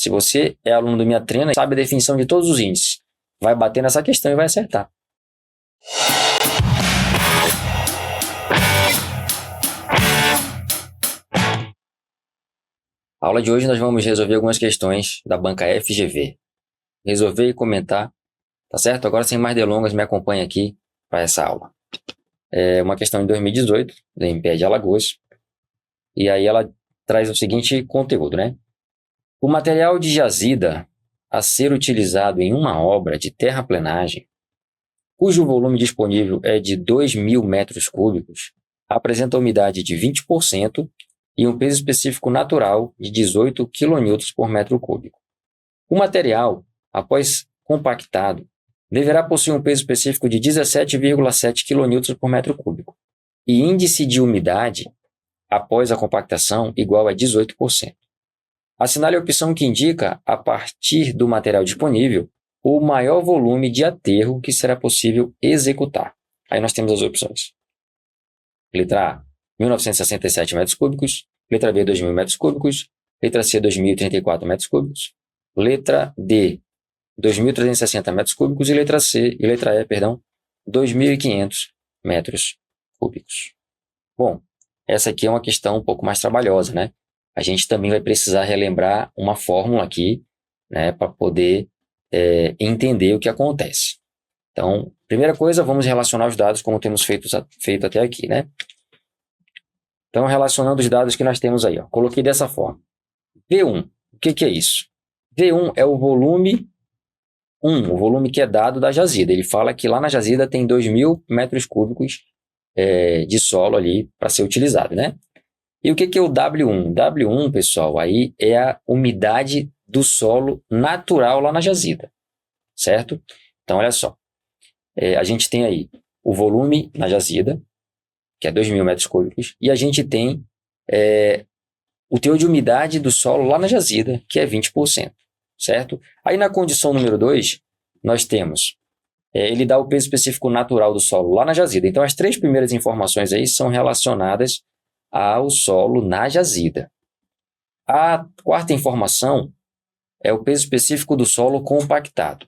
Se você é aluno do Minha Treina, sabe a definição de todos os índices. Vai bater nessa questão e vai acertar. A aula de hoje nós vamos resolver algumas questões da banca FGV. Resolver e comentar, tá certo? Agora, sem mais delongas, me acompanhe aqui para essa aula. É uma questão de 2018, da INPE de Alagoas, e aí ela traz o seguinte conteúdo, né? O material de jazida a ser utilizado em uma obra de terraplenagem, cujo volume disponível é de 2.000 metros cúbicos, apresenta umidade de 20% e um peso específico natural de 18 kN por metro cúbico. O material, após compactado, deverá possuir um peso específico de 17,7 kN por metro cúbico e índice de umidade, após a compactação, igual a 18%. Assinale a opção que indica, a partir do material disponível, o maior volume de aterro que será possível executar. Aí nós temos as opções. Letra A, 1.967 metros cúbicos. Letra B, 2.000 metros cúbicos. Letra C, 2.034 metros cúbicos. Letra D, 2.360 metros cúbicos. E letra E, 2.500 metros cúbicos. Bom, essa aqui é uma questão um pouco mais trabalhosa, né? A gente também vai precisar relembrar uma fórmula aqui, né, para poder entender o que acontece. Então, primeira coisa, vamos relacionar os dados como temos feito até aqui, né? Então, relacionando os dados que nós temos aí, ó, coloquei dessa forma. V1, o que é isso? V1 é o volume 1, o volume que é dado da jazida. Ele fala que lá na jazida tem 2.000 metros cúbicos de solo ali para ser utilizado, né? E o que é o W1? W1, pessoal, aí é a umidade do solo natural lá na jazida, certo? Então, olha só, a gente tem aí o volume na jazida, que é 2.000 metros cúbicos, e a gente tem o teor de umidade do solo lá na jazida, que é 20%, certo? Aí na condição número 2, nós temos, ele dá o peso específico natural do solo lá na jazida. Então, as três primeiras informações aí são relacionadas ao solo na jazida. A quarta informação é o peso específico do solo compactado.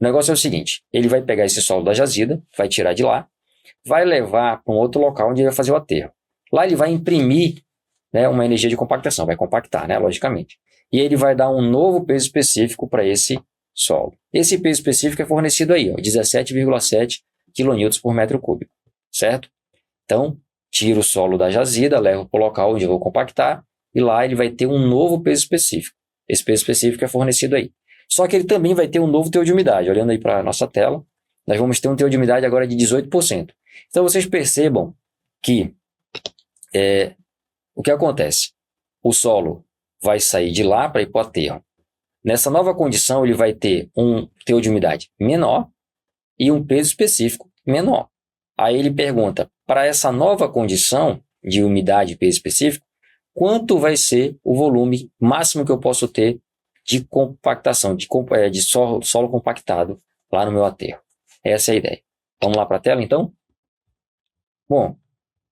O negócio é o seguinte, ele vai pegar esse solo da jazida, vai tirar de lá, vai levar para um outro local onde ele vai fazer o aterro. Lá ele vai imprimir, né, uma energia de compactação, vai compactar, né, logicamente. E ele vai dar um novo peso específico para esse solo. Esse peso específico é fornecido aí, 17,7 kN por metro cúbico, certo? Então, tiro o solo da jazida, levo para o local onde eu vou compactar, e lá ele vai ter um novo peso específico. Esse peso específico é fornecido aí. Só que ele também vai ter um novo teor de umidade. Olhando aí para a nossa tela, nós vamos ter um teor de umidade agora de 18%. Então, vocês percebam que o que acontece? O solo vai sair de lá para ir para o aterro. Nessa nova condição, ele vai ter um teor de umidade menor e um peso específico menor. Aí ele pergunta, para essa nova condição de umidade e peso específico, quanto vai ser o volume máximo que eu posso ter de compactação, de solo compactado lá no meu aterro. Essa é a ideia. Vamos lá para a tela, então? Bom,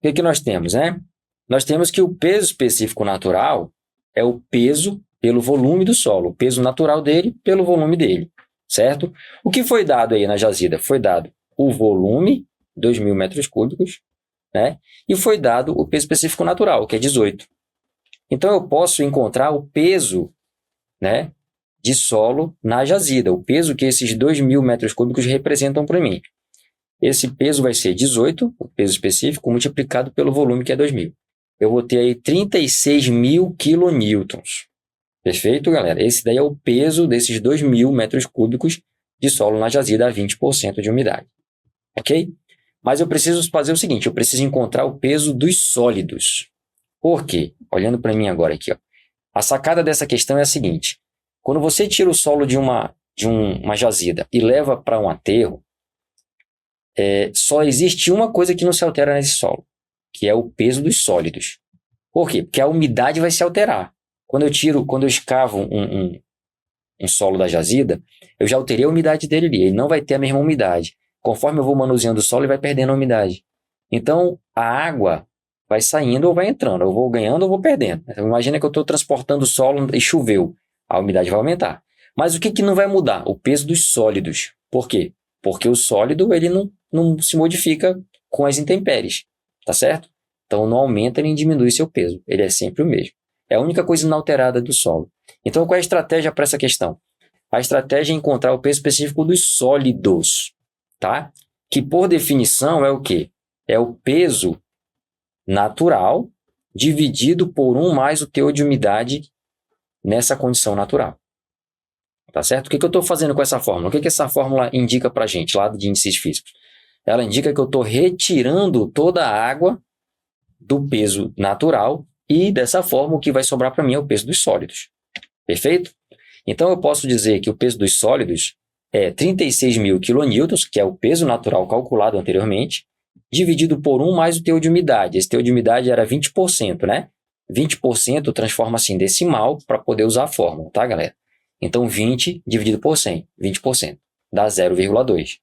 o que nós temos, né? Nós temos que o peso específico natural é o peso pelo volume do solo, o peso natural dele pelo volume dele, certo? O que foi dado aí na jazida? Foi dado o volume, 2.000 metros cúbicos, né? E foi dado o peso específico natural, que é 18. Então, eu posso encontrar o peso, né, de solo na jazida, o peso que esses 2.000 metros cúbicos representam para mim. Esse peso vai ser 18, o peso específico, multiplicado pelo volume, que é 2.000. Eu vou ter aí 36.000 kN. Perfeito, galera? Esse daí é o peso desses 2.000 metros cúbicos de solo na jazida a 20% de umidade. Ok? Mas eu preciso fazer o seguinte, eu preciso encontrar o peso dos sólidos. Por quê? Olhando para mim agora aqui, ó. A sacada dessa questão é a seguinte. Quando você tira o solo de uma jazida e leva para um aterro, só existe uma coisa que não se altera nesse solo, que é o peso dos sólidos. Por quê? Porque a umidade vai se alterar. Quando eu escavo um solo da jazida, eu já alterei a umidade dele ali, ele não vai ter a mesma umidade. Conforme eu vou manuseando o solo, ele vai perdendo a umidade. Então, a água vai saindo ou vai entrando, eu vou ganhando ou vou perdendo. Então, imagina que eu estou transportando o solo e choveu. A umidade vai aumentar. Mas o que não vai mudar? O peso dos sólidos. Por quê? Porque o sólido ele não se modifica com as intempéries, tá certo? Então não aumenta nem diminui seu peso, ele é sempre o mesmo. É a única coisa inalterada do solo. Então qual é a estratégia para essa questão? A estratégia é encontrar o peso específico dos sólidos, tá? Que por definição é o quê? É o peso natural dividido por 1 mais o teor de umidade nessa condição natural. Tá certo? O que eu estou fazendo com essa fórmula? O que essa fórmula indica para a gente lá de índices físicos? Ela indica que eu estou retirando toda a água do peso natural e, dessa forma, o que vai sobrar para mim é o peso dos sólidos. Perfeito? Então, eu posso dizer que o peso dos sólidos é 36.000 kN, que é o peso natural calculado anteriormente, dividido por 1 mais o teor de umidade. Esse teor de umidade era 20%, né? 20% transforma-se em decimal para poder usar a fórmula, tá, galera? Então, 20 dividido por 100, 20%, dá 0,2.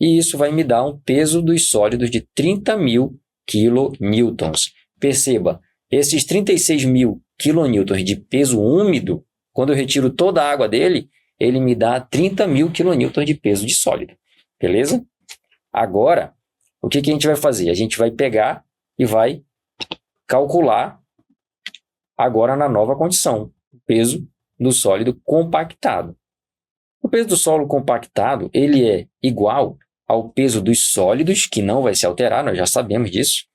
E isso vai me dar um peso dos sólidos de 30.000 kN. Perceba, esses 36.000 kN de peso úmido, quando eu retiro toda a água dele, ele me dá 30.000 kN de peso de sólido. Beleza? Agora, o que a gente vai fazer? A gente vai pegar e vai calcular agora na nova condição, o peso do sólido compactado. O peso do solo compactado ele é igual ao peso dos sólidos, que não vai se alterar, nós já sabemos disso,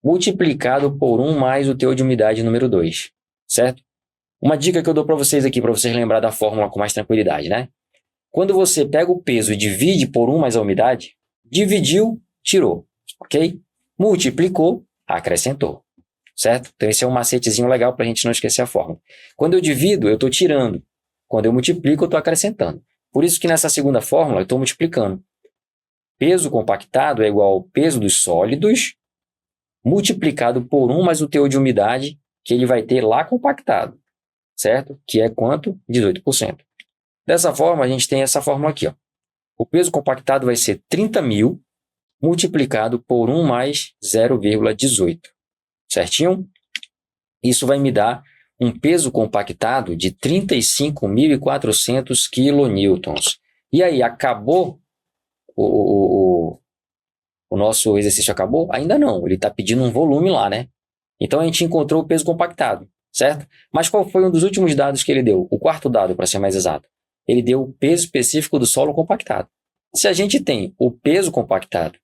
multiplicado por 1 mais o teor de umidade número 2, certo? Uma dica que eu dou para vocês aqui, para vocês lembrar da fórmula com mais tranquilidade, né? Quando você pega o peso e divide por 1 mais a umidade, dividiu, tirou, ok? Multiplicou, acrescentou, certo? Então esse é um macetezinho legal para a gente não esquecer a fórmula. Quando eu divido, eu estou tirando. Quando eu multiplico, eu estou acrescentando. Por isso que nessa segunda fórmula eu estou multiplicando. Peso compactado é igual ao peso dos sólidos multiplicado por 1 mais o teor de umidade que ele vai ter lá compactado, certo? Que é quanto? 18%. Dessa forma, a gente tem essa fórmula aqui, ó. O peso compactado vai ser 30.000 multiplicado por 1 mais 0,18, certinho? Isso vai me dar um peso compactado de 35.400 kN. E aí, acabou o nosso exercício acabou? Ainda não, ele está pedindo um volume lá, né? Então a gente encontrou o peso compactado, certo? Mas qual foi um dos últimos dados que ele deu? O quarto dado, para ser mais exato. Ele deu o peso específico do solo compactado. Se a gente tem o peso compactado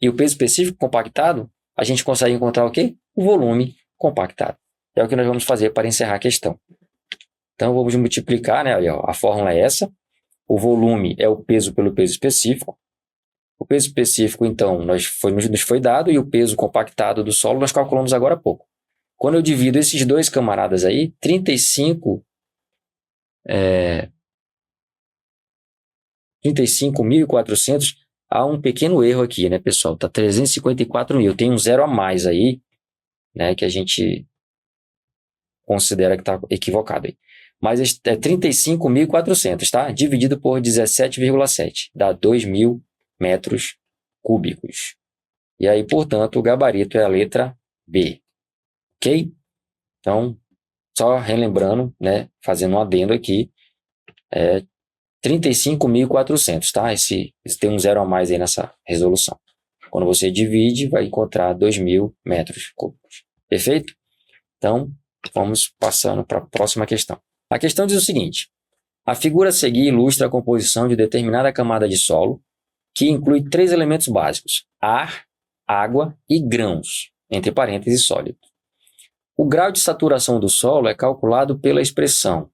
e o peso específico compactado, a gente consegue encontrar o quê? O volume compactado. É o que nós vamos fazer para encerrar a questão. Então vamos multiplicar, né? Olha, a fórmula é essa. O volume é o peso pelo peso específico. O peso específico, então, nos foi dado, e o peso compactado do solo nós calculamos agora há pouco. Quando eu divido esses dois camaradas aí, 35.400, há um pequeno erro aqui, né, pessoal? Está 354.000, tem um zero a mais aí, né, que a gente considera que está equivocado aí. Mas é 35.400, tá? Dividido por 17,7, dá 2.000 metros cúbicos. E aí, portanto, o gabarito é a letra B. Ok? Então, só relembrando, né, fazendo um adendo aqui, 35.400, tá? Esse tem um zero a mais aí nessa resolução. Quando você divide, vai encontrar 2.000 metros cúbicos. Perfeito? Então, vamos passando para a próxima questão. A questão diz o seguinte: a figura a seguir ilustra a composição de determinada camada de solo, que inclui 3 elementos básicos: ar, água e grãos, entre parênteses sólido. O grau de saturação do solo é calculado pela expressão.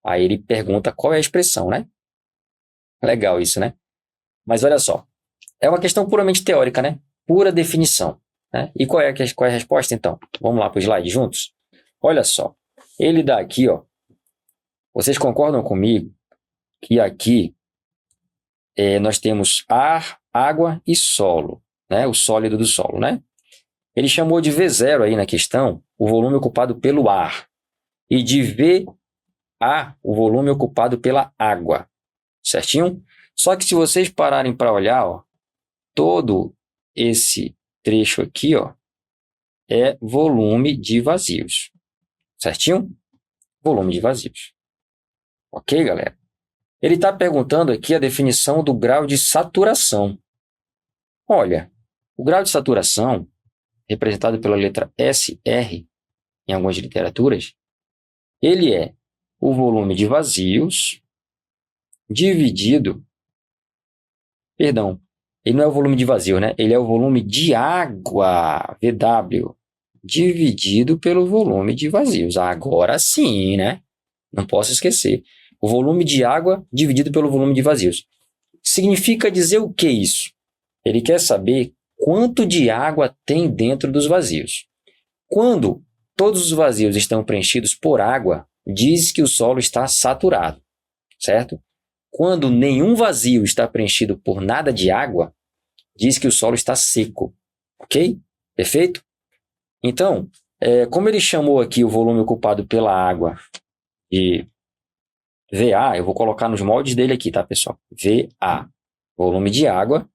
Aí ele pergunta qual é a expressão, né? Legal isso, né? Mas olha só, é uma questão puramente teórica, né? Pura definição, né? E qual é a resposta, então? Vamos lá para o slide juntos? Olha só, ele dá aqui, ó. Vocês concordam comigo que aqui nós temos ar, água e solo, né? O sólido do solo, né? Ele chamou de V0 aí na questão o volume ocupado pelo ar e de VA o volume ocupado pela água, certinho? Só que se vocês pararem para olhar, ó, todo esse trecho aqui, ó, é volume de vazios, certinho? Volume de vazios. Ok, galera? Ele está perguntando aqui a definição do grau de saturação. Olha, o grau de saturação, representado pela letra SR em algumas literaturas, ele é o volume de vazios dividido... Perdão, ele não é o volume de vazio, né? Ele é o volume de água, VW, dividido pelo volume de vazios. Agora sim, né? Não posso esquecer. O volume de água dividido pelo volume de vazios. Significa dizer o que isso? Ele quer saber quanto de água tem dentro dos vazios. Quando todos os vazios estão preenchidos por água, diz que o solo está saturado, certo? Quando nenhum vazio está preenchido por nada de água, diz que o solo está seco. Ok? Perfeito? Então, como ele chamou aqui o volume ocupado pela água de VA, eu vou colocar nos moldes dele aqui, tá, pessoal? VA, volume de água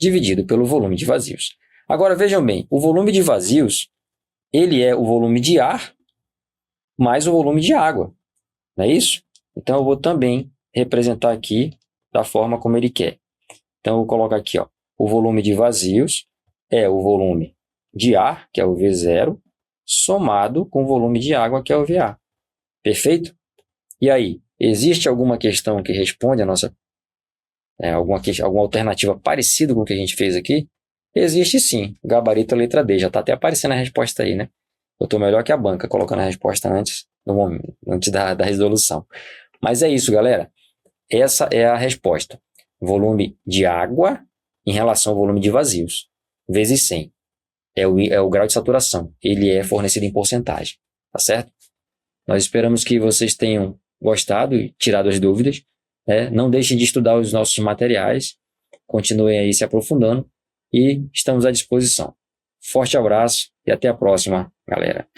dividido pelo volume de vazios. Agora, vejam bem, o volume de vazios, ele é o volume de ar mais o volume de água, não é isso? Então, eu vou também representar aqui da forma como ele quer. Então, eu vou colocar aqui, ó, o volume de vazios é o volume de ar, que é o V0, somado com o volume de água, que é o VA. Perfeito? E aí, existe alguma questão que responde a nossa... alguma alternativa parecida com o que a gente fez aqui? Existe sim. Gabarito letra D. Já está até aparecendo a resposta aí, né? Eu estou melhor que a banca, colocando a resposta antes da resolução. Mas é isso, galera. Essa é a resposta. Volume de água em relação ao volume de vazios, vezes 100. É o grau de saturação. Ele é fornecido em porcentagem. Tá certo? Nós esperamos que vocês tenham gostado e tirado as dúvidas. Não deixem de estudar os nossos materiais. Continuem aí se aprofundando. E estamos à disposição. Forte abraço e até a próxima, galera.